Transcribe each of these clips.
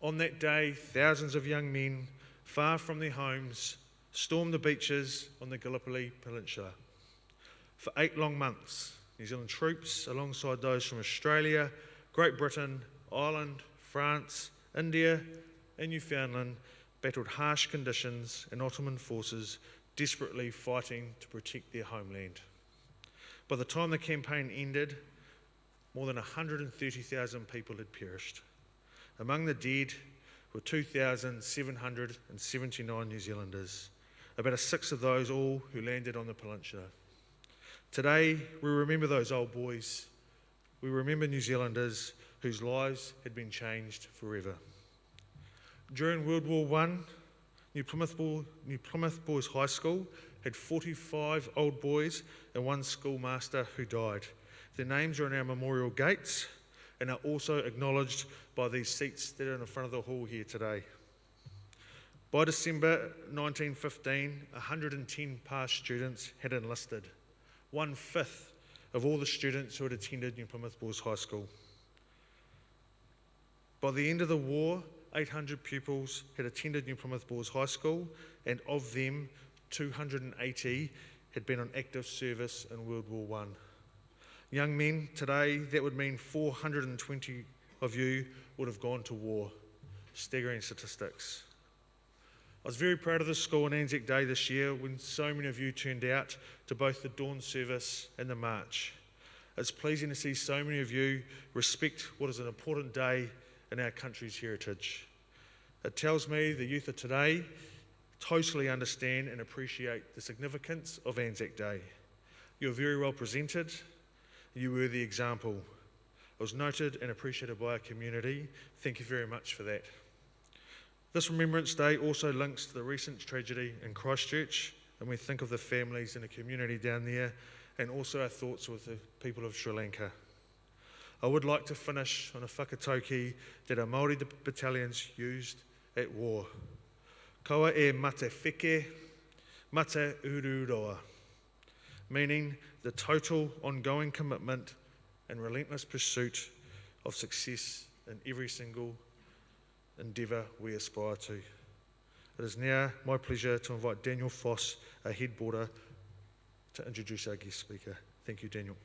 On that day, thousands of young men, far from their homes, stormed the beaches on the Gallipoli Peninsula. For 8 long months, New Zealand troops, alongside those from Australia, Great Britain, Ireland, France, India, and Newfoundland, battled harsh conditions and Ottoman forces desperately fighting to protect their homeland. By the time the campaign ended, more than 130,000 people had perished. Among the dead were 2,779 New Zealanders, about a sixth of those all who landed on the peninsula. Today, we remember those old boys. We remember New Zealanders whose lives had been changed forever. During World War I, New Plymouth Boys High School had 45 old boys and 1 schoolmaster who died. Their names are in our memorial gates and are also acknowledged by these seats that are in the front of the hall here today. By December 1915, 110 past students had enlisted, 1/5 of all the students who had attended New Plymouth Boys High School. By the end of the war, 800 pupils had attended New Plymouth Boys High School, and of them, 280 had been on active service in World War I. Young men, today that would mean 420 of you would have gone to war. Staggering statistics. I was very proud of the school on ANZAC Day this year when so many of you turned out to both the dawn service and the march. It's pleasing to see so many of you respect what is an important day in our country's heritage. It tells me the youth of today totally understand and appreciate the significance of ANZAC Day. You're very well presented. You were the example. It was noted and appreciated by our community. Thank you very much for that. This Remembrance Day also links to the recent tragedy in Christchurch, and we think of the families and the community down there, and also our thoughts with the people of Sri Lanka. I would like to finish on a whakatauki that our Māori battalions used at war. Kaua e mate whike, mate ururoa, meaning the total ongoing commitment and relentless pursuit of success in every single endeavour we aspire to. It is now my pleasure to invite Daniel Foss, our head boarder, to introduce our guest speaker. Thank you, Daniel.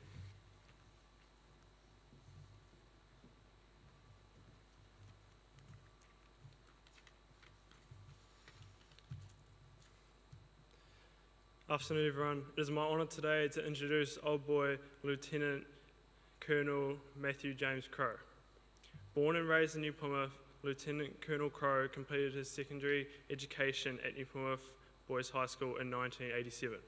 Afternoon, everyone. It is my honour today to introduce old boy Lieutenant Colonel Matthew James Crowe. Born and raised in New Plymouth, Lieutenant Colonel Crowe completed his secondary education at New Plymouth Boys High School in 1987.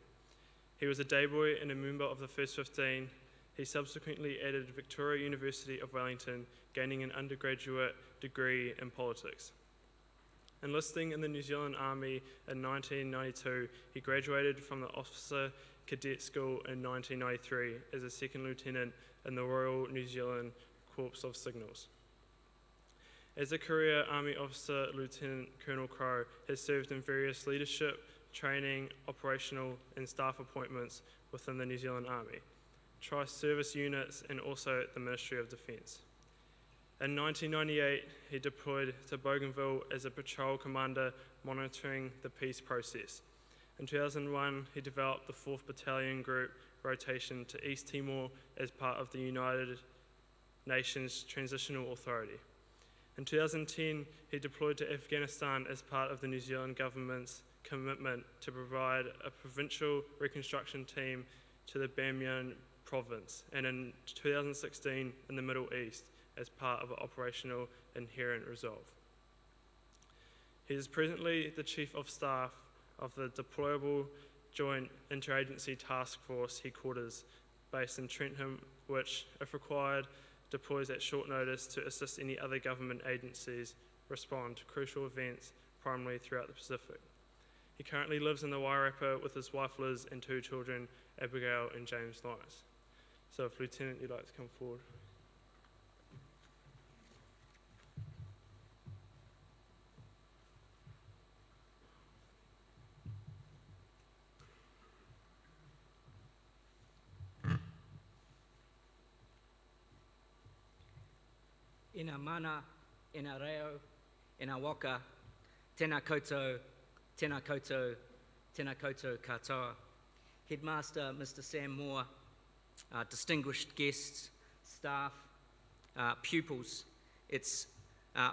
He was a day boy and a member of the First 15. He subsequently added Victoria University of Wellington, gaining an undergraduate degree in politics. Enlisting in the New Zealand Army in 1992, he graduated from the Officer Cadet School in 1993 as a second lieutenant in the Royal New Zealand Corps of Signals. As a career Army officer, Lieutenant Colonel Crowe has served in various leadership, training, operational and staff appointments within the New Zealand Army, tri-service units and also the Ministry of Defence. In 1998, he deployed to Bougainville as a patrol commander monitoring the peace process. In 2001, he developed the 4th Battalion Group rotation to East Timor as part of the United Nations Transitional Authority. In 2010, he deployed to Afghanistan as part of the New Zealand government's commitment to provide a provincial reconstruction team to the Bamyan province, and in 2016 in the Middle East as part of an operational Inherent Resolve. He is presently the Chief of Staff of the Deployable Joint Interagency Task Force headquarters based in Trentham, which, if required, deploys at short notice to assist any other government agencies respond to crucial events, primarily throughout the Pacific. He currently lives in the Wairarapa with his wife Liz and 2 children, Abigail and James Lawrence. So if Lieutenant, you'd like to come forward. Ina mana, ina reo, e ngā waka, tēnā koutou, tēnā koutou, tēnā koutou katoa. Headmaster Mr. Sam Moore, distinguished guests, staff, pupils, it's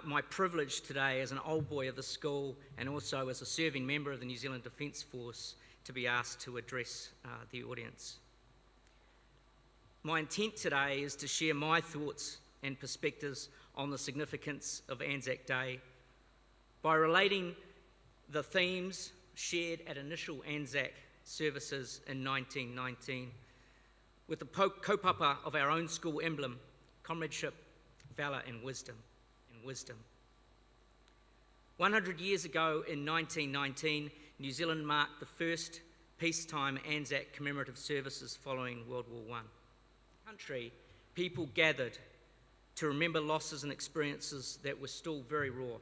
my privilege today as an old boy of the school and also as a serving member of the New Zealand Defence Force to be asked to address the audience. My intent today is to share my thoughts and perspectives on the significance of ANZAC Day by relating the themes shared at initial ANZAC services in 1919 with the kaupapa of our own school emblem, comradeship, valour and wisdom. 100 years ago in 1919, New Zealand marked the first peacetime ANZAC commemorative services following World War I. Country, people gathered to remember losses and experiences that were still very raw.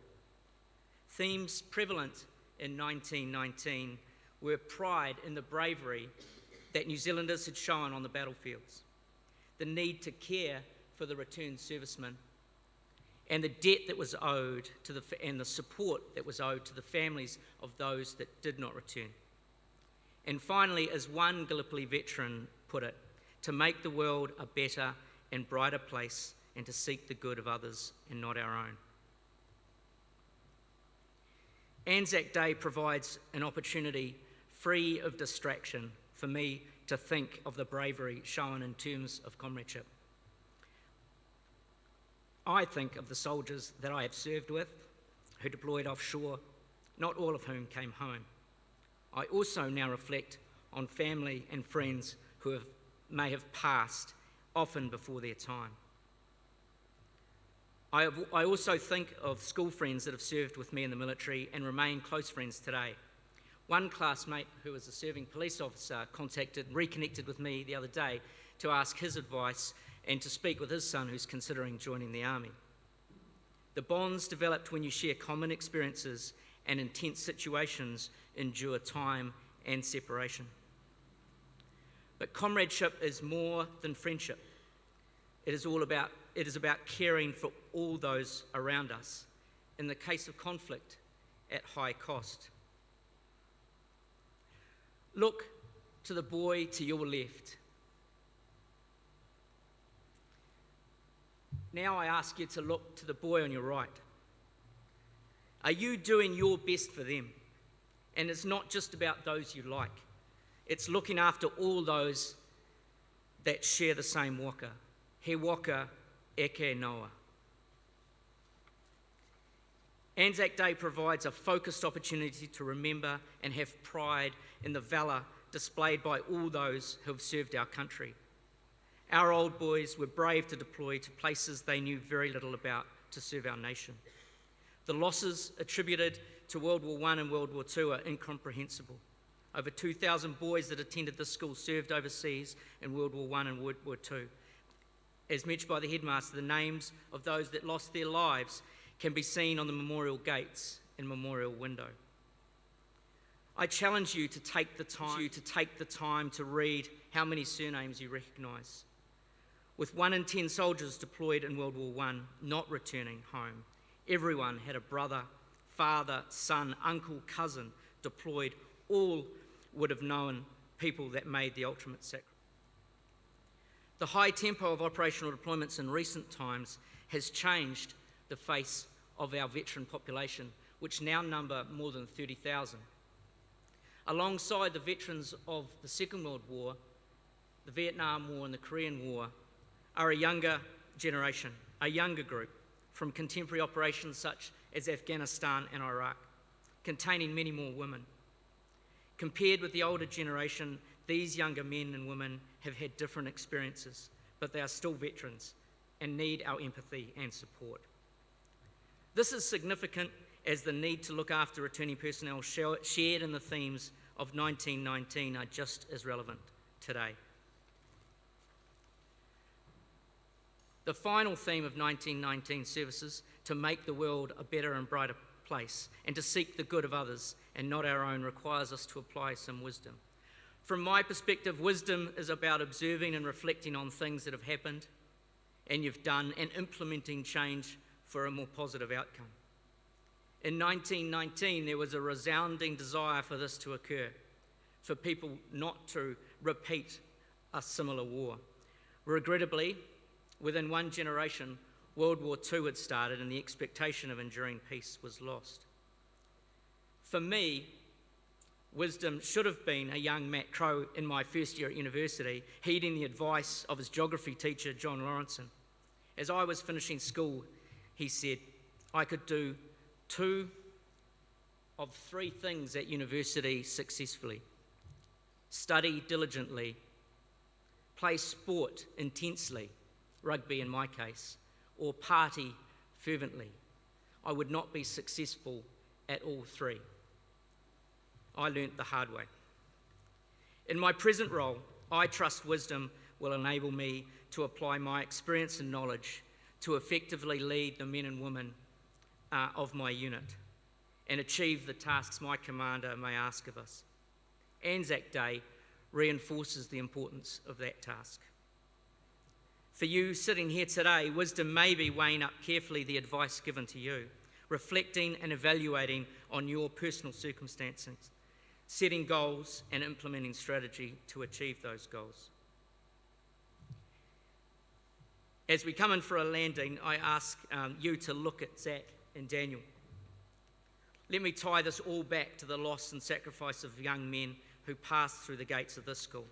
Themes prevalent in 1919 were pride in the bravery that New Zealanders had shown on the battlefields, the need to care for the returned servicemen, and the debt that was owed to and the support that was owed to the families of those that did not return. And finally, as one Gallipoli veteran put it, to make the world a better and brighter place and to seek the good of others and not our own. ANZAC Day provides an opportunity free of distraction for me to think of the bravery shown in terms of comradeship. I think of the soldiers that I have served with, who deployed offshore, not all of whom came home. I also now reflect on family and friends who may have passed, often before their time. I also think of school friends that have served with me in the military and remain close friends today. One classmate who was a serving police officer reconnected with me the other day to ask his advice and to speak with his son who's considering joining the army. The bonds developed when you share common experiences and intense situations endure time and separation. But comradeship is more than friendship. It is about caring for all those around us, in the case of conflict, at high cost. Look to the boy to your left. Now I ask you to look to the boy on your right. Are you doing your best for them? And it's not just about those you like. It's looking after all those that share the same waka. He waka eke noa. ANZAC Day provides a focused opportunity to remember and have pride in the valour displayed by all those who have served our country. Our old boys were brave to deploy to places they knew very little about to serve our nation. The losses attributed to World War I and World War II are incomprehensible. Over 2,000 boys that attended this school served overseas in World War I and World War II. As mentioned by the headmaster, the names of those that lost their lives can be seen on the memorial gates and memorial window. I challenge you to take the time to read how many surnames you recognise. With 1 in 10 soldiers deployed in World War I not returning home, everyone had a brother, father, son, uncle, cousin deployed. All would have known people that made the ultimate sacrifice. The high tempo of operational deployments in recent times has changed the face of our veteran population, which now number more than 30,000. Alongside the veterans of the Second World War, the Vietnam War and the Korean War, are a younger generation, a younger group from contemporary operations such as Afghanistan and Iraq, containing many more women. Compared with the older generation, these younger men and women have had different experiences, but they are still veterans and need our empathy and support. This is significant as the need to look after returning personnel shared in the themes of 1919 are just as relevant today. The final theme of 1919 services, to make the world a better and brighter place and to seek the good of others and not our own, requires us to apply some wisdom. From my perspective, wisdom is about observing and reflecting on things that have happened and you've done and implementing change for a more positive outcome. In 1919, there was a resounding desire for this to occur, for people not to repeat a similar war. Regrettably, within one generation, World War II had started and the expectation of enduring peace was lost. For me, wisdom should have been a young Matt Crowe in my first year at university, heeding the advice of his geography teacher, John Lawrenson. As I was finishing school, he said, I could do 2 of 3 things at university successfully: study diligently, play sport intensely, rugby in my case, or party fervently. I would not be successful at all 3. I learnt the hard way. In my present role, I trust wisdom will enable me to apply my experience and knowledge to effectively lead the men and women of my unit and achieve the tasks my commander may ask of us. ANZAC Day reinforces the importance of that task. For you sitting here today, wisdom may be weighing up carefully the advice given to you, reflecting and evaluating on your personal circumstances, setting goals and implementing strategy to achieve those goals. As we come in for a landing, I ask you to look at Zach and Daniel. Let me tie this all back to the loss and sacrifice of young men who passed through the gates of this school.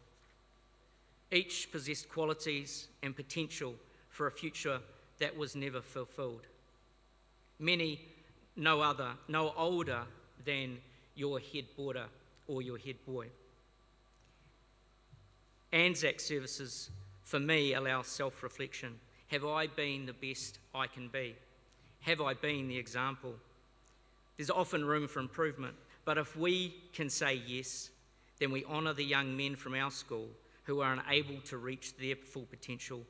Each possessed qualities and potential for a future that was never fulfilled. Many no older than your head boarder or your head boy. ANZAC services, for me, allow self-reflection. Have I been the best I can be? Have I been the example? There's often room for improvement, but if we can say yes, then we honour the young men from our school who are unable to reach their full potential,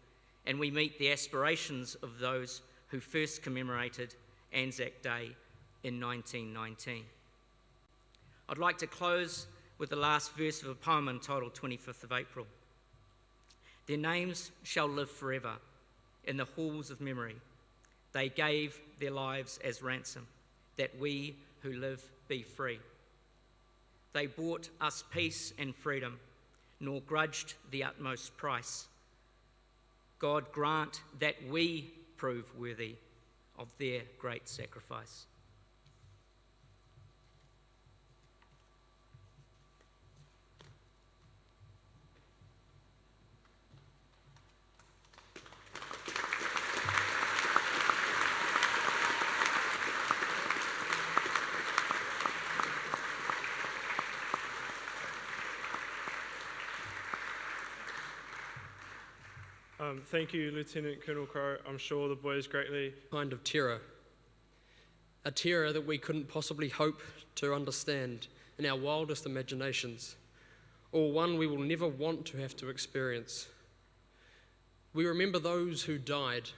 and we meet the aspirations of those who first commemorated ANZAC Day in 1919. I'd like to close with the last verse of a poem entitled 25th of April. Their names shall live forever in the halls of memory. They gave their lives as ransom, that we who live be free. They bought us peace and freedom, nor grudged the utmost price. God grant that we prove worthy of their great sacrifice. Thank you, Lieutenant Colonel Crowe. I'm sure the boys greatly. Kind of terror. A terror that we couldn't possibly hope to understand in our wildest imaginations, or one we will never want to have to experience. We remember those who died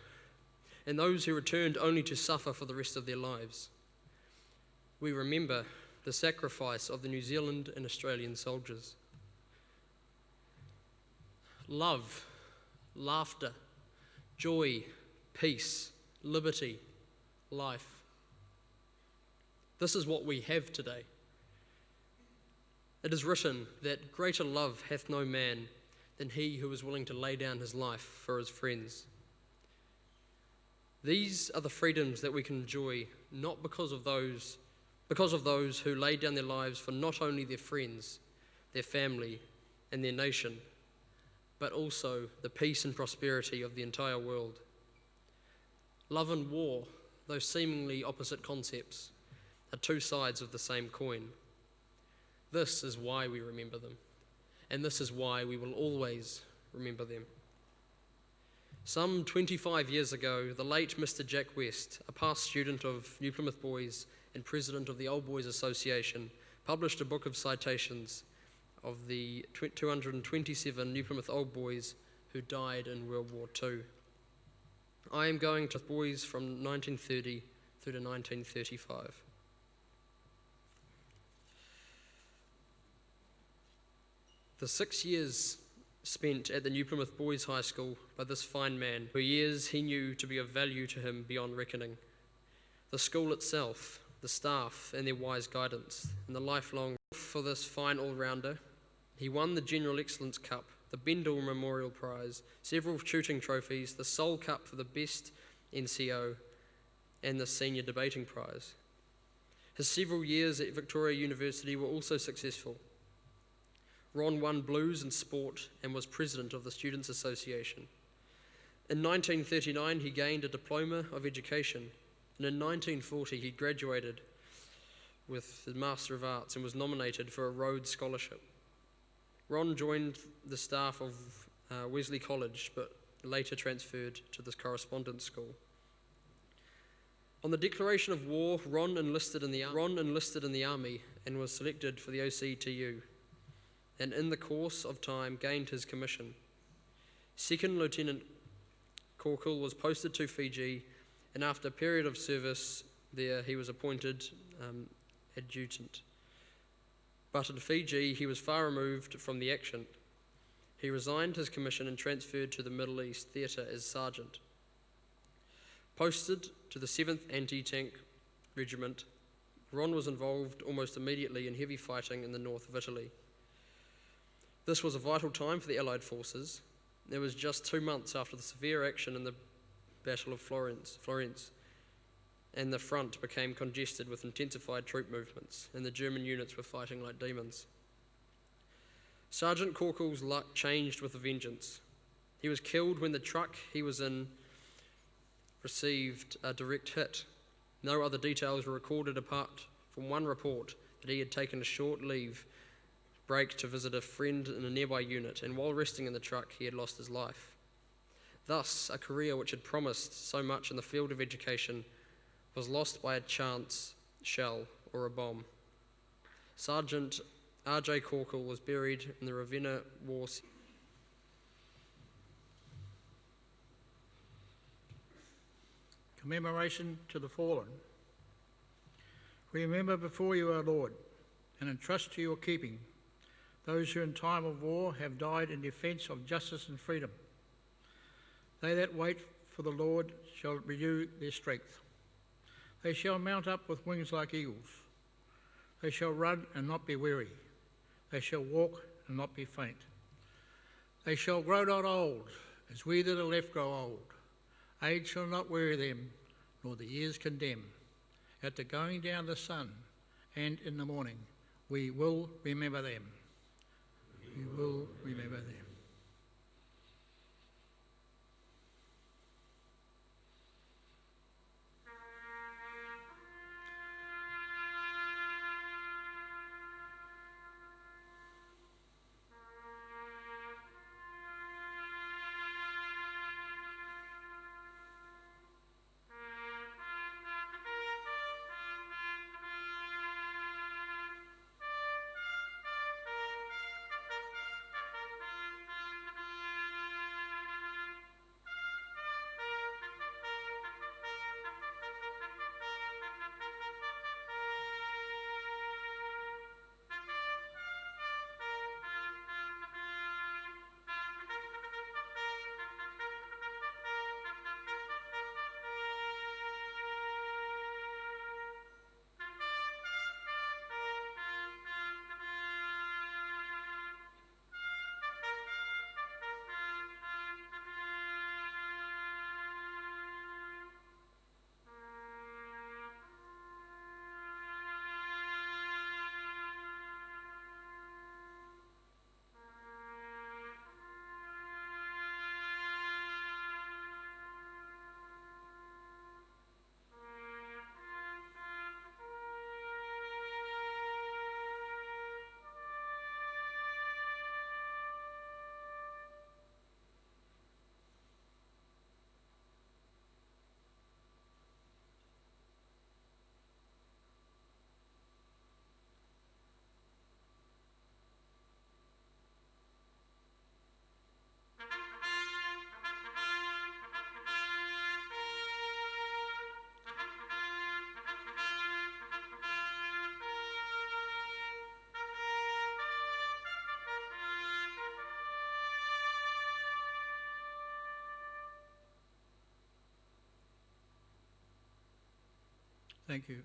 and those who returned only to suffer for the rest of their lives. We remember the sacrifice of the New Zealand and Australian soldiers. Love, laughter, joy, peace, liberty, life. This is what we have today. It is written that greater love hath no man than he who is willing to lay down his life for his friends. These are the freedoms that we can enjoy, not because of those who laid down their lives for not only their friends, their family, and their nation, but also the peace and prosperity of the entire world. Love and war, those seemingly opposite concepts, are two sides of the same coin. This is why we remember them, and this is why we will always remember them. Some 25 years ago, the late Mr. Jack West, a past student of New Plymouth Boys and president of the Old Boys Association, published a book of citations of the 227 New Plymouth Old Boys who died in World War II. I am going to boys from 1930 through to 1935. The 6 years spent at the New Plymouth Boys High School by this fine man were years he knew to be of value to him beyond reckoning. The school itself, the staff and their wise guidance, and the lifelong for this fine all-rounder. He won the General Excellence Cup, the Bendel Memorial Prize, several shooting trophies, the Sol Cup for the best NCO, and the Senior Debating Prize. His several years at Victoria University were also successful. Ron won Blues in sport and was president of the Students' Association. In 1939, he gained a Diploma of Education, and in 1940, he graduated with the Master of Arts and was nominated for a Rhodes Scholarship. Ron joined the staff of Wesley College, but later transferred to the correspondence school. On the declaration of war, Ron enlisted in the army and was selected for the OCTU, and in the course of time gained his commission. Second Lieutenant Corporal was posted to Fiji, and after a period of service there, he was appointed adjutant. But in Fiji, he was far removed from the action. He resigned his commission and transferred to the Middle East Theatre as sergeant. Posted to the 7th Anti-Tank Regiment, Ron was involved almost immediately in heavy fighting in the north of Italy. This was a vital time for the Allied forces. It was just 2 months after the severe action in the Battle of Florence, and the front became congested with intensified troop movements, and the German units were fighting like demons. Sergeant Corporal's luck changed with a vengeance. He was killed when the truck he was in received a direct hit. No other details were recorded apart from one report that he had taken a short leave break to visit a friend in a nearby unit, and while resting in the truck, he had lost his life. Thus, a career which had promised so much in the field of education was lost by a chance shell or a bomb. Sergeant R.J. Corkle was buried in the Ravenna War. Commemoration to the fallen. We remember before you, our Lord, and entrust to your keeping those who in time of war have died in defence of justice and freedom. They that wait for the Lord shall renew their strength. They shall mount up with wings like eagles. They shall run and not be weary. They shall walk and not be faint. They shall grow not old, as we that are left grow old. Age shall not weary them, nor the years condemn. At the going down of the sun and in the morning, we will remember them. We will remember them. Thank you.